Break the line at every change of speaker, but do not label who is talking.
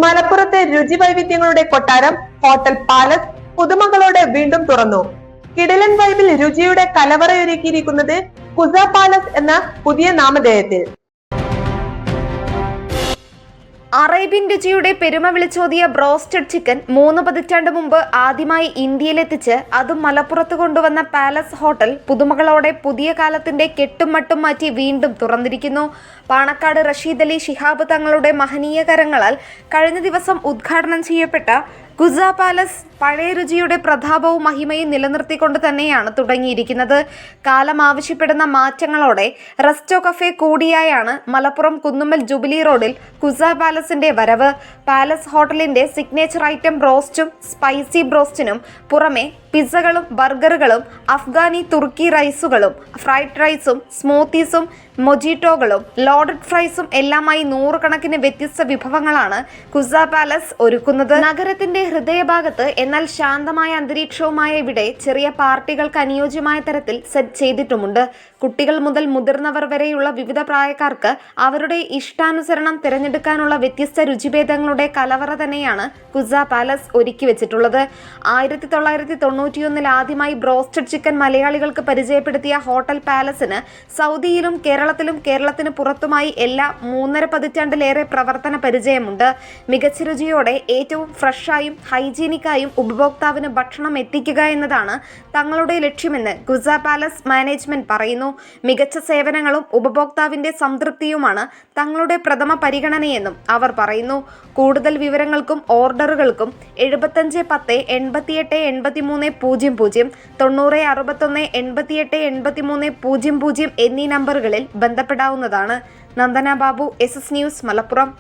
മലപ്പുറത്തെ രുചി വൈവിധ്യങ്ങളുടെ കൊട്ടാരം ഹോട്ടൽ പാലസ് പുതുമകളോടെ വീണ്ടും തുറന്നു. കിടിലൻ വൈബിൽ രുചിയുടെ കലവറയൊരുക്കിയിരിക്കുന്നത് കുസ പാലസ് എന്ന പുതിയ നാമധേയത്തിൽ.
അറേബ്യൻ രുചിയുടെ പെരുമ വിളിച്ചോതിയ ബ്രോസ്റ്റഡ് ചിക്കൻ 3 പതിറ്റാണ്ട് മുമ്പ് ആദ്യമായി ഇന്ത്യയിലെത്തിച്ച് അതും മലപ്പുറത്ത് കൊണ്ടുവന്ന പാലസ് ഹോട്ടൽ പുതുമകളോടെ പുതിയ കാലത്തിന്റെ കെട്ടും മട്ടും മാറ്റി വീണ്ടും തുറന്നിരിക്കുന്നു. പാണക്കാട് റഷീദ് അലി ശിഹാബ് തങ്ങളുടെ മഹനീയ കരങ്ങളാൽ കഴിഞ്ഞ ദിവസം ഉദ്ഘാടനം ചെയ്യപ്പെട്ട കുസ പാലസ് പഴയ രുചിയുടെ പ്രതാപവും മഹിമയും നിലനിർത്തിക്കൊണ്ട് തന്നെയാണ് തുടങ്ങിയിരിക്കുന്നത്. കാലം ആവശ്യപ്പെടുന്ന മാറ്റങ്ങളോടെ റെസ്റ്റോ കഫേ കൂടിയായാണ് മലപ്പുറം കുന്നുമ്മൽ ജുബിലി റോഡിൽ കുസ പാലസിന്റെ വരവ്. പാലസ് ഹോട്ടലിന്റെ സിഗ്നേച്ചർ ഐറ്റം ബ്രോസ്റ്റും സ്പൈസി ബ്രോസ്റ്റിനും പുറമെ പിസ്സകളും ബർഗറുകളും അഫ്ഗാനി തുർക്കി റൈസുകളും ഫ്രൈഡ് റൈസും സ്മൂത്തീസും മൊജിറ്റോകളും ലോഡഡ് ഫ്രൈസും എല്ലാമായി 100 കണക്കിന് വ്യത്യസ്ത വിഭവങ്ങളാണ് കുസ പാലസ് ഒരുക്കുന്നത്. നഗരത്തിന്റെ ഹൃദയഭാഗത്ത് എന്നാൽ ശാന്തമായ അന്തരീക്ഷവുമായ ഇവിടെ ചെറിയ പാർട്ടികൾക്ക് അനുയോജ്യമായ തരത്തിൽ സെറ്റ് ചെയ്തിട്ടുമുണ്ട്. കുട്ടികൾ മുതൽ മുതിർന്നവർ വരെയുള്ള വിവിധ പ്രായക്കാർക്ക് അവരുടെ ഇഷ്ടാനുസരണം തിരഞ്ഞെടുക്കാനുള്ള വ്യത്യസ്ത രുചിഭേദങ്ങളുടെ കലവറ തന്നെയാണ് കുസ പാലസ് ഒരുക്കി വെച്ചിട്ടുള്ളത്. 1991 ആദ്യമായി ബ്രോസ്റ്റഡ് ചിക്കൻ മലയാളികൾക്ക് പരിചയപ്പെടുത്തിയ ഹോട്ടൽ പാലസിന് സൗദിയിലും കേരളത്തിലും കേരളത്തിന് പുറത്തുമായി എല്ലാ 3.5 പതിറ്റാണ്ടിലേറെ പ്രവർത്തന പരിചയമുണ്ട്. മികച്ച രുചിയോടെ ഏറ്റവും ഫ്രഷായും ഹൈജീനിക്കായും ഉപഭോക്താവിന് ഭക്ഷണം എത്തിക്കുക എന്നതാണ് തങ്ങളുടെ ലക്ഷ്യമെന്ന് കുസ പാലസ് മാനേജ്മെന്റ് പറയുന്നു. മികച്ച സേവനങ്ങളും ഉപഭോക്താവിന്റെ സംതൃപ്തിയുമാണ് തങ്ങളുടെ പ്രഥമ പരിഗണനയെന്നും അവർ പറയുന്നു. കൂടുതൽ വിവരങ്ങൾക്കും ഓർഡറുകൾക്കും 75 10 88 83 00 90 61 88 83 00 എന്നീ നമ്പറുകളിൽ ബന്ധപ്പെടാവുന്നതാണ്. Nandana Babu, SS news, Malappuram.